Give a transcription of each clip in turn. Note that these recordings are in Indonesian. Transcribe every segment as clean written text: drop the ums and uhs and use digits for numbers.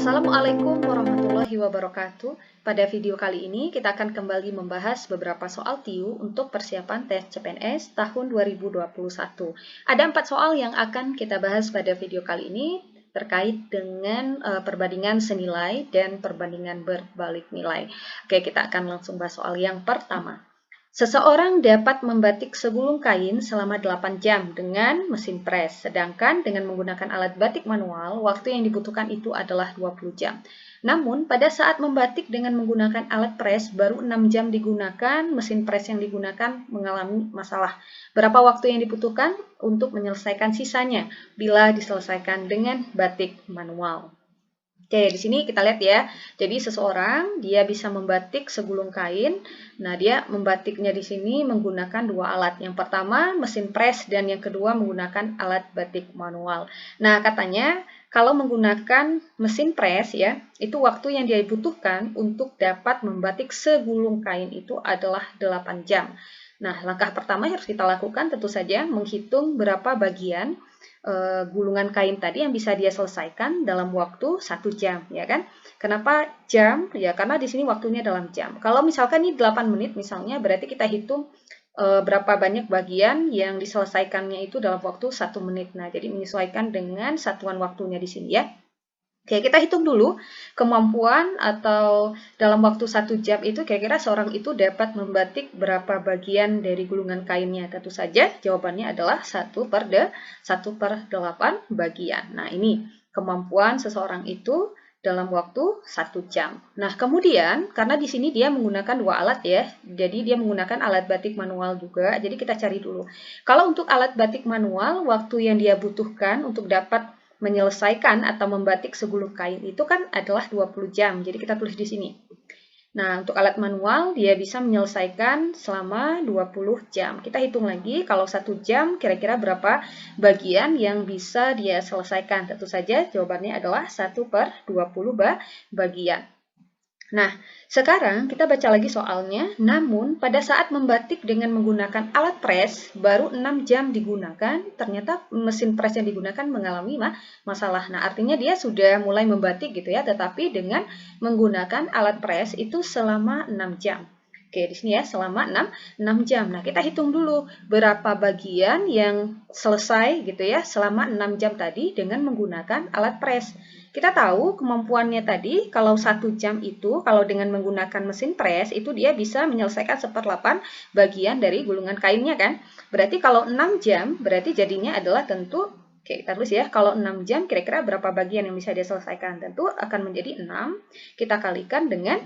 Assalamualaikum warahmatullahi wabarakatuh. Pada video kali ini kita akan kembali membahas beberapa soal TIU untuk persiapan tes CPNS tahun 2021. Ada 4 soal yang akan kita bahas pada video kali ini terkait dengan perbandingan senilai dan perbandingan berbalik nilai. Oke, kita akan langsung bahas soal yang pertama. Seseorang dapat membatik segulung kain selama 8 jam dengan mesin pres, sedangkan dengan menggunakan alat batik manual, waktu yang dibutuhkan itu adalah 20 jam. Namun, pada saat membatik dengan menggunakan alat pres, baru 6 jam digunakan, mesin pres yang digunakan mengalami masalah. Berapa waktu yang dibutuhkan untuk menyelesaikan sisanya bila diselesaikan dengan batik manual? Oke, di sini kita lihat ya. Jadi seseorang dia bisa membatik segulung kain. Nah, dia membatiknya di sini menggunakan 2 alat. Yang pertama mesin pres dan yang kedua menggunakan alat batik manual. Nah, katanya kalau menggunakan mesin pres ya, itu waktu yang dia butuhkan untuk dapat membatik segulung kain itu adalah 8 jam. Nah, langkah pertama yang harus kita lakukan tentu saja menghitung berapa bagian gulungan kain tadi yang bisa dia selesaikan dalam waktu 1 jam, ya kan? Kenapa jam? Ya, karena di sini waktunya dalam jam. Kalau misalkan ini 8 menit misalnya, berarti kita hitung berapa banyak bagian yang diselesaikannya itu dalam waktu 1 menit. Nah, jadi menyesuaikan dengan satuan waktunya di sini ya. Oke, kita hitung dulu kemampuan atau dalam waktu 1 jam itu kira-kira seorang itu dapat membatik berapa bagian dari gulungan kainnya. Tentu saja jawabannya adalah 1/8 bagian. Nah, ini kemampuan seseorang itu dalam waktu 1 jam. Nah, kemudian karena di sini dia menggunakan 2 alat ya, jadi dia menggunakan alat batik manual juga. Jadi kita cari dulu. Kalau untuk alat batik manual, waktu yang dia butuhkan untuk dapat menyelesaikan atau membatik segulung kain itu kan adalah 20 jam. Jadi kita tulis di sini. Nah, untuk alat manual dia bisa menyelesaikan selama 20 jam. Kita hitung lagi kalau 1 jam kira-kira berapa bagian yang bisa dia selesaikan. Tentu saja jawabannya adalah 1/20 bagian. Nah, sekarang kita baca lagi soalnya. Namun, pada saat membatik dengan menggunakan alat pres, baru 6 jam digunakan, ternyata mesin pres yang digunakan mengalami masalah. Nah, artinya dia sudah mulai membatik gitu ya, tetapi dengan menggunakan alat pres itu selama 6 jam. Oke, di sini ya, selama 6 jam. Nah, kita hitung dulu berapa bagian yang selesai gitu ya, selama 6 jam tadi dengan menggunakan alat pres. Kita tahu kemampuannya tadi, kalau 1 jam itu, kalau dengan menggunakan mesin pres, itu dia bisa menyelesaikan 1/8 bagian dari gulungan kainnya kan. Berarti kalau 6 jam, berarti jadinya adalah tentu, oke kita tulis ya, kalau 6 jam kira-kira berapa bagian yang bisa dia selesaikan. Tentu akan menjadi 6, kita kalikan dengan,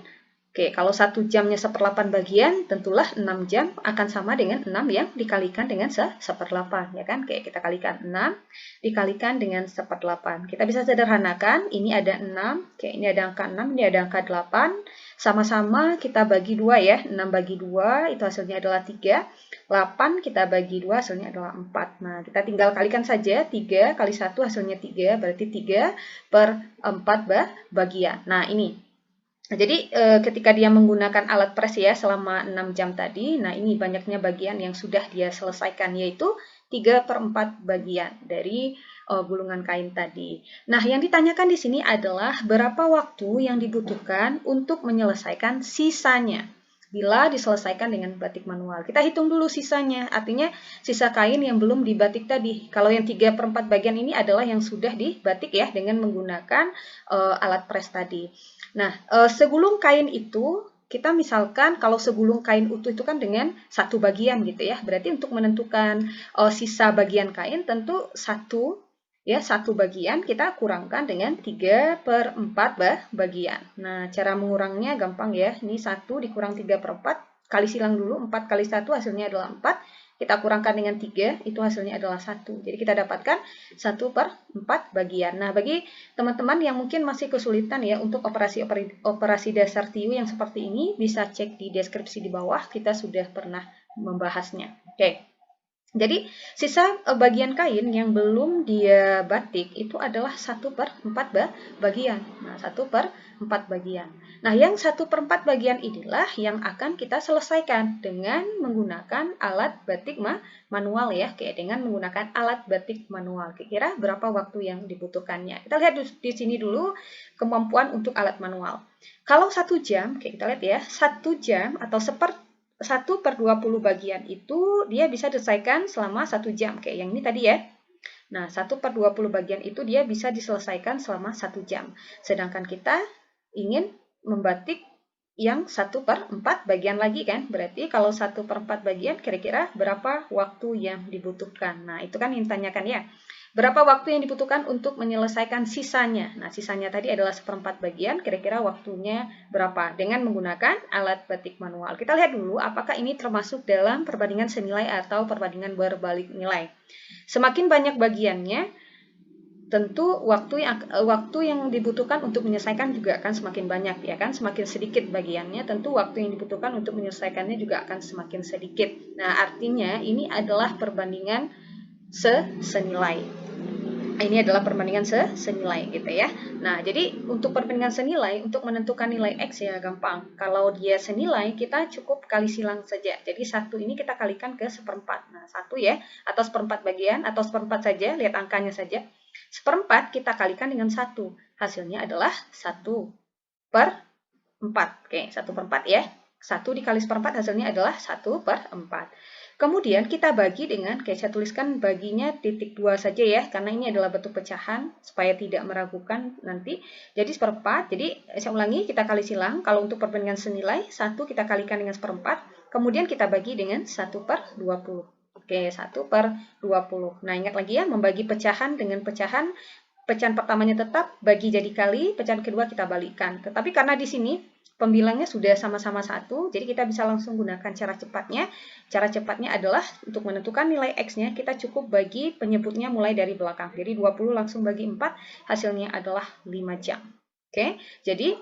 oke, kalau 1 jamnya 1/8 bagian, tentulah 6 jam akan sama dengan 6 yang dikalikan dengan 1/8, ya kan? Oke, kita kalikan 6, dikalikan dengan 1/8. Kita bisa sederhanakan, ini ada 6, oke, ini ada angka 6, ini ada angka 8. Sama-sama kita bagi 2 ya, 6 bagi 2, itu hasilnya adalah 3. 8 kita bagi 2, hasilnya adalah 4. Nah, kita tinggal kalikan saja, 3 kali 1 hasilnya 3, berarti 3/4 bagian. Nah, ini. Nah, jadi ketika dia menggunakan alat pres ya selama 6 jam tadi, nah ini banyaknya bagian yang sudah dia selesaikan, yaitu 3/4 bagian dari gulungan kain tadi. Nah, yang ditanyakan di sini adalah berapa waktu yang dibutuhkan untuk menyelesaikan sisanya bila diselesaikan dengan batik manual. Kita hitung dulu sisanya, artinya sisa kain yang belum dibatik tadi. Kalau yang 3/4 bagian ini adalah yang sudah dibatik ya dengan menggunakan alat pres tadi. Nah, segulung kain itu, kita misalkan kalau segulung kain utuh itu kan dengan 1 bagian gitu ya. Berarti untuk menentukan sisa bagian kain tentu 1 bagian kita kurangkan dengan 3/4 bagian. Nah, cara mengurangnya gampang ya. Ini 1 dikurang 3/4, kali silang dulu, 4 kali 1 hasilnya adalah 4. Kita kurangkan dengan 3, itu hasilnya adalah 1. Jadi kita dapatkan 1/4 bagian. Nah, bagi teman-teman yang mungkin masih kesulitan ya untuk operasi dasar TIU yang seperti ini, bisa cek di deskripsi di bawah, kita sudah pernah membahasnya. Oke. Jadi sisa bagian kain yang belum dia batik itu adalah 1/4 bagian. Nah, 1/4 bagian. Nah, yang 1/4 bagian inilah yang akan kita selesaikan dengan menggunakan alat batik manual ya, kayak dengan menggunakan alat batik manual. Kira-kira berapa waktu yang dibutuhkannya? Kita lihat di sini dulu kemampuan untuk alat manual. Kalau 1 jam, kayak kita lihat ya, 1 jam atau 1/20 bagian itu dia bisa diselesaikan selama 1 jam. Kayak yang ini tadi ya. Nah, 1/20 bagian itu dia bisa diselesaikan selama 1 jam. Sedangkan kita ingin membatik yang 1/4 bagian lagi kan. Berarti kalau 1/4 bagian kira-kira berapa waktu yang dibutuhkan. Nah, itu kan yang ditanyakan ya. Berapa waktu yang dibutuhkan untuk menyelesaikan sisanya? Nah, sisanya tadi adalah 1/4 bagian, kira-kira waktunya berapa? Dengan menggunakan alat batik manual. Kita lihat dulu apakah ini termasuk dalam perbandingan senilai atau perbandingan berbalik nilai. Semakin banyak bagiannya, tentu waktu yang dibutuhkan untuk menyelesaikan juga akan semakin banyak, ya kan? Semakin sedikit bagiannya, tentu waktu yang dibutuhkan untuk menyelesaikannya juga akan semakin sedikit. Nah, artinya ini adalah perbandingan senilai. Ini adalah perbandingan senilai gitu ya. Nah, jadi untuk perbandingan senilai, untuk menentukan nilai X ya gampang. Kalau dia senilai, kita cukup kali silang saja. Jadi 1 ini kita kalikan ke 1/4. Nah, 1 ya, atau 1/4 bagian, atau 1/4 saja, lihat angkanya saja. 1/4 kita kalikan dengan 1. Hasilnya adalah 1/4. Oke, 1/4 ya. 1 dikali 1/4 hasilnya adalah 1/4. Kemudian kita bagi dengan, kayak saya tuliskan baginya titik 2 saja ya, karena ini adalah bentuk pecahan, supaya tidak meragukan nanti. Jadi 1/4, jadi saya ulangi, kita kali silang, kalau untuk perbandingan senilai, 1 kita kalikan dengan 1/4, kemudian kita bagi dengan 1/20. Oke, 1/20. Nah, ingat lagi ya, membagi pecahan dengan pecahan, pecahan pertamanya tetap, bagi jadi kali, pecahan kedua kita balikan. Tetapi karena di sini, pembilangnya sudah sama-sama 1, jadi kita bisa langsung gunakan cara cepatnya. Cara cepatnya adalah untuk menentukan nilai X-nya, kita cukup bagi penyebutnya mulai dari belakang. Jadi 20 langsung bagi 4, hasilnya adalah 5 jam. Oke, jadi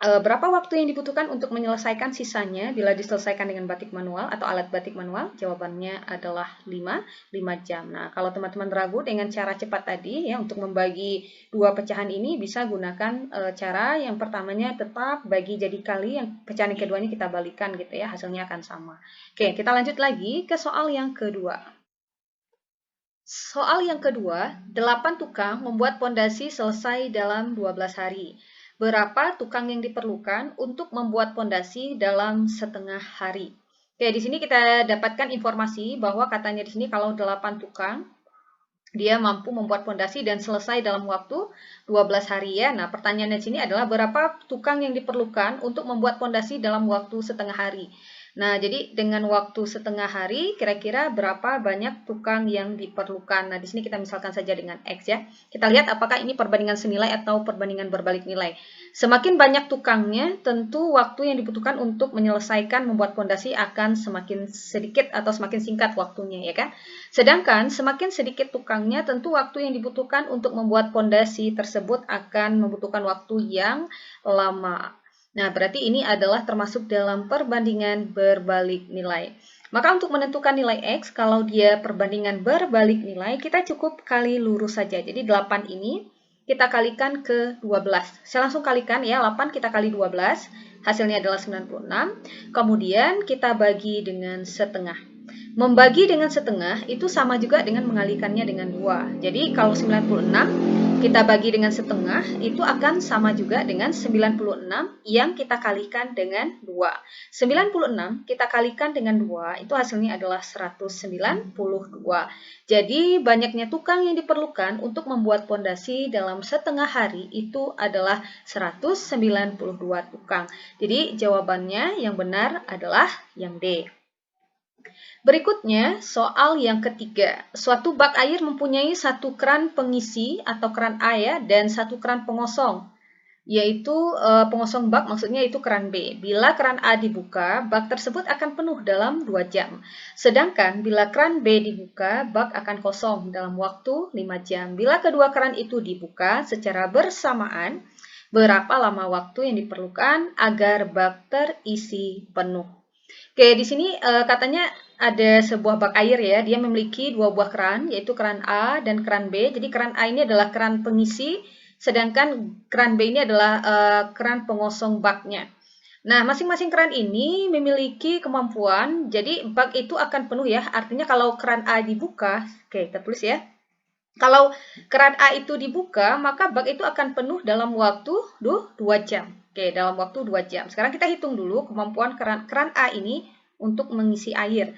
berapa waktu yang dibutuhkan untuk menyelesaikan sisanya bila diselesaikan dengan batik manual atau alat batik manual? Jawabannya adalah 5 jam. Nah, kalau teman-teman ragu dengan cara cepat tadi ya untuk membagi dua pecahan ini bisa gunakan cara yang pertamanya tetap bagi jadi kali, yang pecahan yang keduanya kita balikan gitu ya, hasilnya akan sama. Oke, kita lanjut lagi ke soal yang kedua. Soal yang kedua, 8 tukang membuat pondasi selesai dalam 12 hari. Berapa tukang yang diperlukan untuk membuat pondasi dalam setengah hari? Oke, di sini kita dapatkan informasi bahwa katanya di sini kalau 8 tukang dia mampu membuat pondasi dan selesai dalam waktu 12 hari ya. Nah, pertanyaannya di sini adalah berapa tukang yang diperlukan untuk membuat pondasi dalam waktu setengah hari? Nah, jadi dengan waktu setengah hari, kira-kira berapa banyak tukang yang diperlukan? Nah, di sini kita misalkan saja dengan X ya. Kita lihat apakah ini perbandingan senilai atau perbandingan berbalik nilai. Semakin banyak tukangnya, tentu waktu yang dibutuhkan untuk menyelesaikan membuat pondasi akan semakin sedikit atau semakin singkat waktunya, ya kan? Sedangkan semakin sedikit tukangnya, tentu waktu yang dibutuhkan untuk membuat pondasi tersebut akan membutuhkan waktu yang lama. Nah, berarti ini adalah termasuk dalam perbandingan berbalik nilai. Maka untuk menentukan nilai X, kalau dia perbandingan berbalik nilai, kita cukup kali lurus saja. Jadi 8 ini kita kalikan ke 12. Saya langsung kalikan ya, 8 kita kali 12, hasilnya adalah 96. Kemudian kita bagi dengan setengah. Membagi dengan setengah itu sama juga dengan mengalikannya dengan 2. Jadi kalau 96 kita bagi dengan setengah, itu akan sama juga dengan 96 yang kita kalikan dengan 2. 96 kita kalikan dengan 2, itu hasilnya adalah 192. Jadi banyaknya tukang yang diperlukan untuk membuat pondasi dalam setengah hari itu adalah 192 tukang. Jadi jawabannya yang benar adalah yang D. Berikutnya, soal yang ketiga. Suatu bak air mempunyai satu keran pengisi atau keran A ya, dan satu keran pengosong, yaitu pengosong bak maksudnya itu keran B. Bila keran A dibuka, bak tersebut akan penuh dalam 2 jam. Sedangkan bila keran B dibuka, bak akan kosong dalam waktu 5 jam. Bila kedua keran itu dibuka secara bersamaan, berapa lama waktu yang diperlukan agar bak terisi penuh? Oke, di sini katanya ada sebuah bak air ya, dia memiliki dua buah keran, yaitu keran A dan keran B. Jadi keran A ini adalah keran pengisi, sedangkan keran B ini adalah keran pengosong baknya. Nah, masing-masing keran ini memiliki kemampuan, jadi bak itu akan penuh ya. Artinya kalau keran A dibuka, oke kita tulis ya. Kalau keran A itu dibuka, maka bak itu akan penuh dalam waktu 2 jam. Oke, dalam waktu 2 jam. Sekarang kita hitung dulu kemampuan keran A ini untuk mengisi air.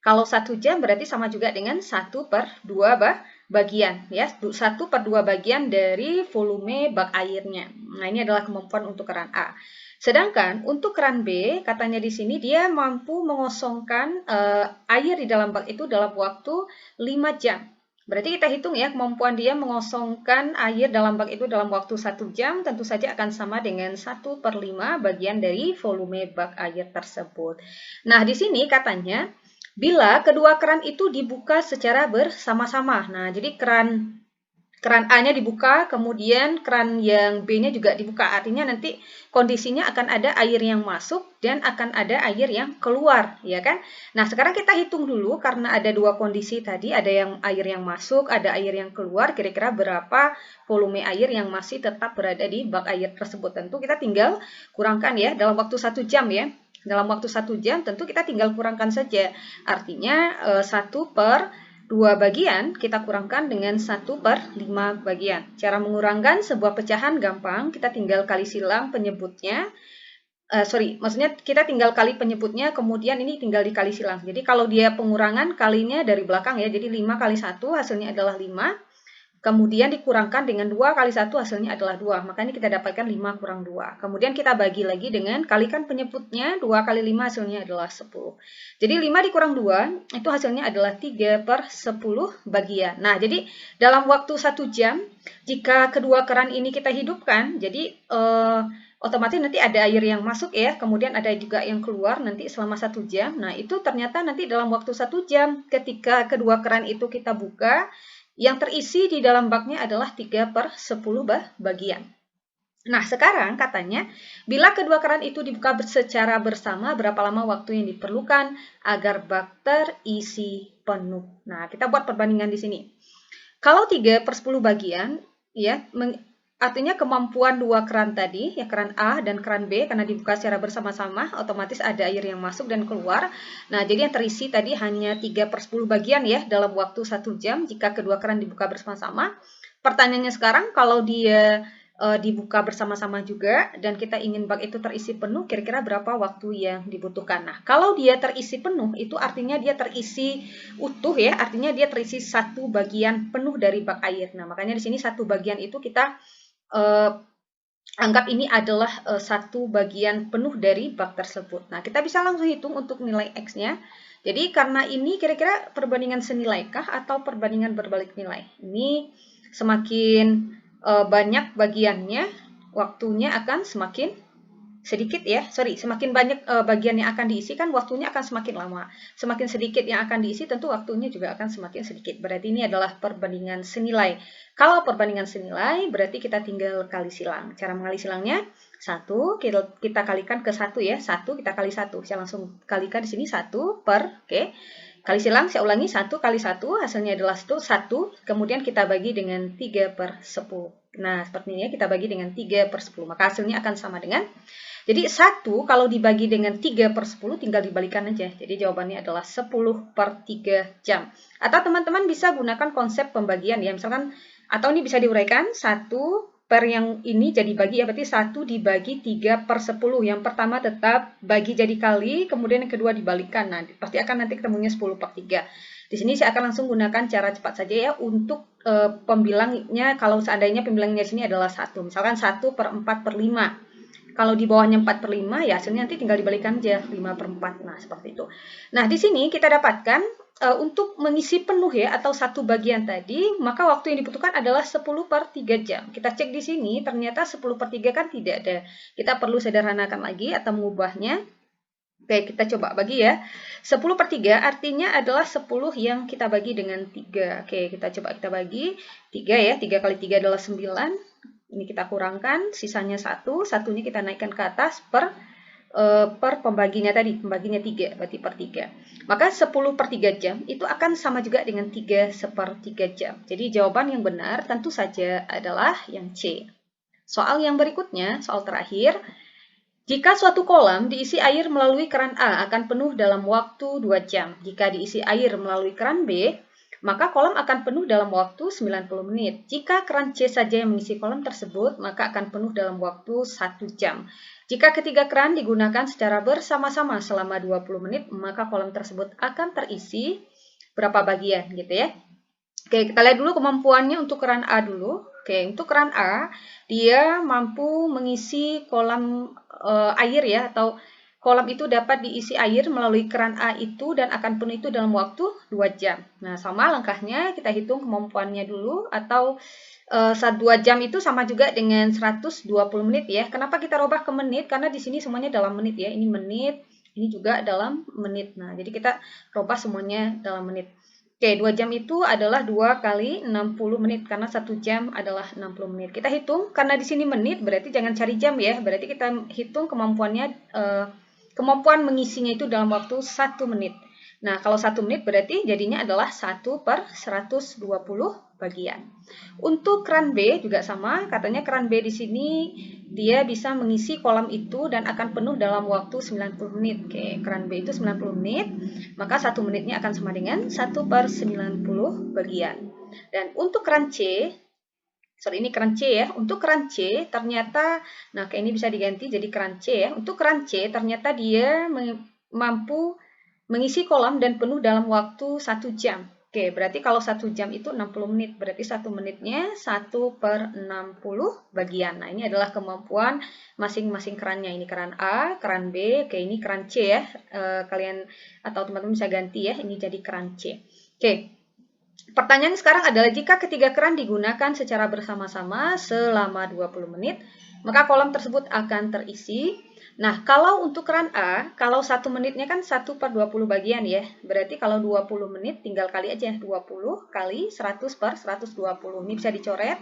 Kalau 1 jam berarti sama juga dengan 1/2 bagian ya. 1/2 bagian dari volume bak airnya. Nah, ini adalah kemampuan untuk keran A. Sedangkan untuk keran B, katanya di sini dia mampu mengosongkan air di dalam bak itu dalam waktu 5 jam. Berarti kita hitung ya, kemampuan dia mengosongkan air dalam bak itu dalam waktu 1 jam tentu saja akan sama dengan 1/5 bagian dari volume bak air tersebut. Nah, di sini katanya bila kedua keran itu dibuka secara bersama-sama. Nah, jadi keran A-nya dibuka, kemudian keran yang B-nya juga dibuka. Artinya nanti kondisinya akan ada air yang masuk dan akan ada air yang keluar, ya kan? Nah, sekarang kita hitung dulu karena ada dua kondisi tadi, ada yang air yang masuk, ada air yang keluar, kira-kira berapa volume air yang masih tetap berada di bak air tersebut. Tentu kita tinggal kurangkan ya, dalam waktu 1 jam ya. Dalam waktu 1 jam tentu kita tinggal kurangkan saja. Artinya 1/2 bagian kita kurangkan dengan 1/5 bagian. Cara mengurangkan sebuah pecahan gampang, kita tinggal kali silang penyebutnya. Maksudnya kita tinggal kali penyebutnya, kemudian ini tinggal dikali silang. Jadi kalau dia pengurangan kalinya dari belakang ya, jadi 5 kali 1 hasilnya adalah 5. Kemudian dikurangkan dengan 2 kali 1 hasilnya adalah 2. Makanya kita dapatkan 5 kurang 2. Kemudian kita bagi lagi dengan kalikan penyebutnya, 2 kali 5 hasilnya adalah 10. Jadi 5 dikurang 2, itu hasilnya adalah 3/10 bagian. Nah, jadi dalam waktu 1 jam, jika kedua keran ini kita hidupkan, jadi otomatis nanti ada air yang masuk ya, kemudian ada juga yang keluar nanti selama 1 jam. Nah, itu ternyata nanti dalam waktu 1 jam, ketika kedua keran itu kita buka, yang terisi di dalam baknya adalah 3/10 bagian. Nah, sekarang katanya, bila kedua keran itu dibuka secara bersama, berapa lama waktu yang diperlukan agar bak terisi penuh? Nah, kita buat perbandingan di sini. Kalau 3/10 bagian, ya, artinya kemampuan dua keran tadi, ya keran A dan keran B, karena dibuka secara bersama-sama, otomatis ada air yang masuk dan keluar. Nah, jadi yang terisi tadi hanya 3/10 bagian ya, dalam waktu 1 jam, jika kedua keran dibuka bersama-sama. Pertanyaannya sekarang, kalau dia dibuka bersama-sama juga, dan kita ingin bak itu terisi penuh, kira-kira berapa waktu yang dibutuhkan? Nah, kalau dia terisi penuh, itu artinya dia terisi utuh ya, artinya dia terisi 1 bagian penuh dari bak air. Nah, makanya di sini 1 bagian itu kita anggap ini adalah 1 bagian penuh dari bak tersebut. Nah, kita bisa langsung hitung untuk nilai X-nya. Jadi, karena ini kira-kira perbandingan senilaikah atau perbandingan berbalik nilai? Ini semakin banyak bagiannya, waktunya akan semakin sedikit ya, semakin banyak bagian yang akan diisi kan waktunya akan semakin lama. Semakin sedikit yang akan diisi tentu waktunya juga akan semakin sedikit. Berarti ini adalah perbandingan senilai. Kalau perbandingan senilai berarti kita tinggal kali silang. Cara mengali silangnya 1 kita kalikan ke 1 ya. 1 kita kali 1. Saya langsung kalikan di sini 1 per oke. Kali silang saya ulangi 1 kali 1 hasilnya adalah 1. Kemudian kita bagi dengan 3/10. Nah, seperti ini ya, kita bagi dengan 3/10. Maka hasilnya akan sama dengan, jadi 1 kalau dibagi dengan 3/10 tinggal dibalikan aja. Jadi jawabannya adalah 10/3 jam. Atau teman-teman bisa gunakan konsep pembagian ya. Misalkan, atau ini bisa diuraikan, 1 per yang ini jadi bagi ya. Berarti 1 dibagi 3/10. Yang pertama tetap bagi jadi kali, kemudian yang kedua dibalikan. Nah, pasti akan nanti ketemunya 10/3. Di sini saya akan langsung gunakan cara cepat saja ya untuk pembilangnya. Kalau seandainya pembilangnya di sini adalah 1. Misalkan 1/4/5. Kalau di bawahnya 4/5, ya hasilnya nanti tinggal dibalikan aja 5/4. Nah, seperti itu. Nah, di sini kita dapatkan untuk mengisi penuh ya, atau 1 bagian tadi, maka waktu yang dibutuhkan adalah 10/3 jam. Kita cek di sini, ternyata 10/3 kan tidak ada. Kita perlu sederhanakan lagi atau mengubahnya. Oke, kita coba bagi ya. 10/3 artinya adalah 10 yang kita bagi dengan 3. Oke, kita bagi 3 ya. 3 kali 3 adalah 9. Ini kita kurangkan, sisanya 1. Satunya kita naikkan ke atas per per pembaginya tadi, pembaginya 3, berarti per 3. Maka 10 per 3 jam itu akan sama juga dengan 3/3 jam. Jadi jawaban yang benar tentu saja adalah yang C. Soal yang berikutnya, soal terakhir, jika suatu kolam diisi air melalui keran A akan penuh dalam waktu 2 jam. Jika diisi air melalui keran B, maka kolam akan penuh dalam waktu 90 menit. Jika keran C saja yang mengisi kolam tersebut, maka akan penuh dalam waktu 1 jam. Jika ketiga keran digunakan secara bersama-sama selama 20 menit, maka kolam tersebut akan terisi berapa bagian gitu ya. Oke, kita lihat dulu kemampuannya untuk keran A dulu. Oke, untuk keran A, dia mampu mengisi kolam air ya, atau kolam itu dapat diisi air melalui keran A itu dan akan penuh itu dalam waktu 2 jam. Nah, sama langkahnya kita hitung kemampuannya dulu, atau 2 jam itu sama juga dengan 120 menit ya. Kenapa kita rubah ke menit? Karena di sini semuanya dalam menit ya. Ini menit, ini juga dalam menit. Nah, jadi kita rubah semuanya dalam menit. Oke, 2 jam itu adalah 2 kali 60 menit, karena 1 jam adalah 60 menit. Kita hitung, karena di sini menit, berarti jangan cari jam ya. Berarti kita hitung kemampuannya, kemampuan mengisinya itu dalam waktu 1 menit. Nah, kalau 1 menit berarti jadinya adalah 1 per 120 bagian. Untuk keran B juga sama, katanya keran B di sini dia bisa mengisi kolam itu dan akan penuh dalam waktu 90 menit. Oke, keran B itu 90 menit, maka 1 menitnya akan sama dengan 1 per 90 bagian. Dan untuk keran C, sorry ini keran C ya, untuk keran C ternyata, nah kayak ini bisa diganti jadi keran C ya. Untuk keran C ternyata dia mampu mengisi kolam dan penuh dalam waktu 1 jam. Oke, berarti kalau 1 jam itu 60 menit, berarti 1 menitnya 1 per 60 bagian. Nah, ini adalah kemampuan masing-masing kerannya. Ini keran A, keran B, oke ini keran C ya. Kalian atau teman-teman bisa ganti ya, ini jadi keran C. Oke, pertanyaan sekarang adalah jika ketiga keran digunakan secara bersama-sama selama 20 menit, maka kolam tersebut akan terisi. Nah, kalau untuk keran A, kalau 1 menitnya kan 1 per 20 bagian ya. Berarti kalau 20 menit tinggal kali aja 20 kali 100 per 120. Ini bisa dicoret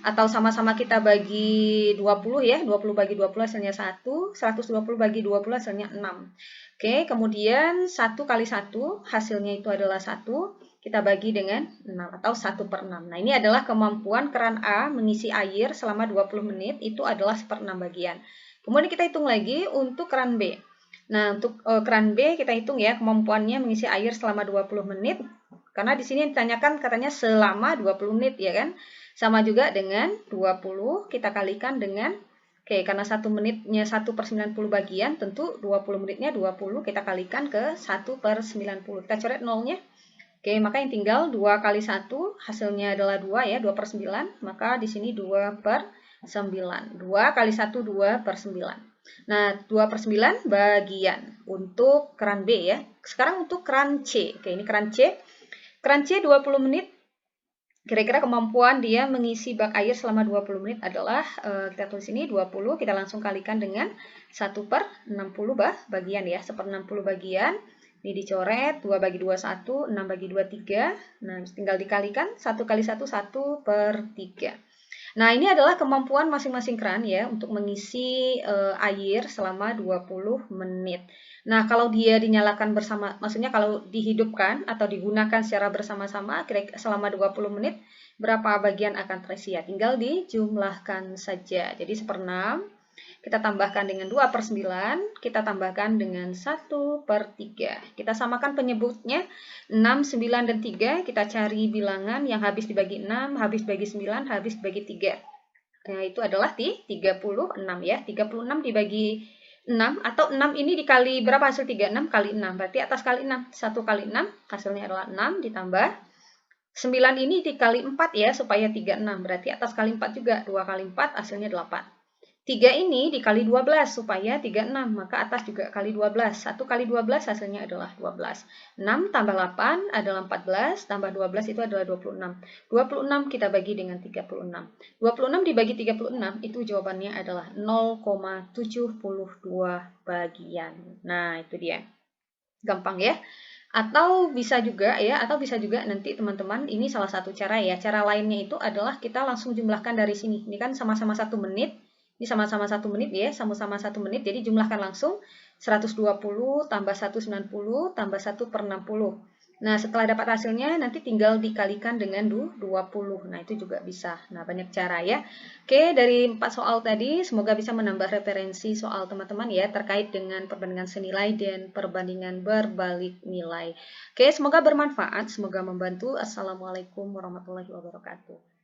atau sama-sama kita bagi 20 ya. 20 bagi 20 hasilnya 1, 120 bagi 20 hasilnya 6. Oke, kemudian 1 kali 1 hasilnya itu adalah 1. Kita bagi dengan 6 atau 1 per 6. Nah, ini adalah kemampuan keran A mengisi air selama 20 menit, itu adalah 1/6 bagian. Kemudian kita hitung lagi untuk keran B. Nah, untuk keran B kita hitung ya kemampuannya mengisi air selama 20 menit. Karena di sini ditanyakan katanya selama 20 menit ya kan. Sama juga dengan 20 kita kalikan dengan, oke karena 1 menitnya 1 per 90 bagian, tentu 20 menitnya 20 kita kalikan ke 1 per 90. Kita coret nolnya. Oke, maka yang tinggal 2 kali 1 hasilnya adalah 2 ya, 2 per 9. Maka di sini 2 per 9. 2 kali 1, 2 per 9. Nah, 2 per 9 bagian untuk keran B ya. Sekarang untuk keran C. Oke, ini keran C. Keran C 20 menit. Kira-kira kemampuan dia mengisi bak air selama 20 menit adalah, kita tulis ini 20, kita langsung kalikan dengan 1 per 60 bagian ya. 1/60 bagian. Ini dicoret, 2 bagi 2, 1, 6 bagi 2, 3. Nah, tinggal dikalikan, 1 kali 1, 1 per 3. Nah, ini adalah kemampuan masing-masing keran ya untuk mengisi air selama 20 menit. Nah, kalau dia dinyalakan bersama, maksudnya kalau dihidupkan atau digunakan secara bersama-sama selama 20 menit, berapa bagian akan terisi ya? Tinggal dijumlahkan saja. Jadi 1/6, kita tambahkan dengan 2 per 9, kita tambahkan dengan 1 per 3. Kita samakan penyebutnya 6, 9, dan 3. Kita cari bilangan yang habis dibagi 6, habis bagi 9, habis bagi 3. Nah, itu adalah 36 ya. 36 dibagi 6, atau 6 ini dikali berapa hasil 36 kali 6. Berarti atas kali 6. 1 kali 6 hasilnya adalah 6 ditambah 9 ini dikali 4 ya supaya 36. Berarti atas kali 4 juga. 2 kali 4 hasilnya 8. 3 ini dikali 12 supaya 36, maka atas juga kali 12. 1 kali 12 hasilnya adalah 12. 6 tambah 8 adalah 14, tambah 12 itu adalah 26. 26 kita bagi dengan 36. 26 dibagi 36 itu jawabannya adalah 0,72 bagian. Nah, itu dia. Gampang ya. Atau bisa juga ya, atau bisa juga nanti teman-teman, ini salah satu cara ya. Cara lainnya itu adalah kita langsung jumlahkan dari sini. Ini kan sama-sama 1 menit. Ini sama-sama 1 menit ya, sama-sama 1 menit. Jadi jumlahkan langsung 120 tambah 190 tambah 1/60. Nah, setelah dapat hasilnya, nanti tinggal dikalikan dengan 20. Nah, itu juga bisa. Nah, banyak cara ya. Oke, dari 4 soal tadi, semoga bisa menambah referensi soal teman-teman ya, terkait dengan perbandingan senilai dan perbandingan berbalik nilai. Oke, semoga bermanfaat, semoga membantu. Assalamualaikum warahmatullahi wabarakatuh.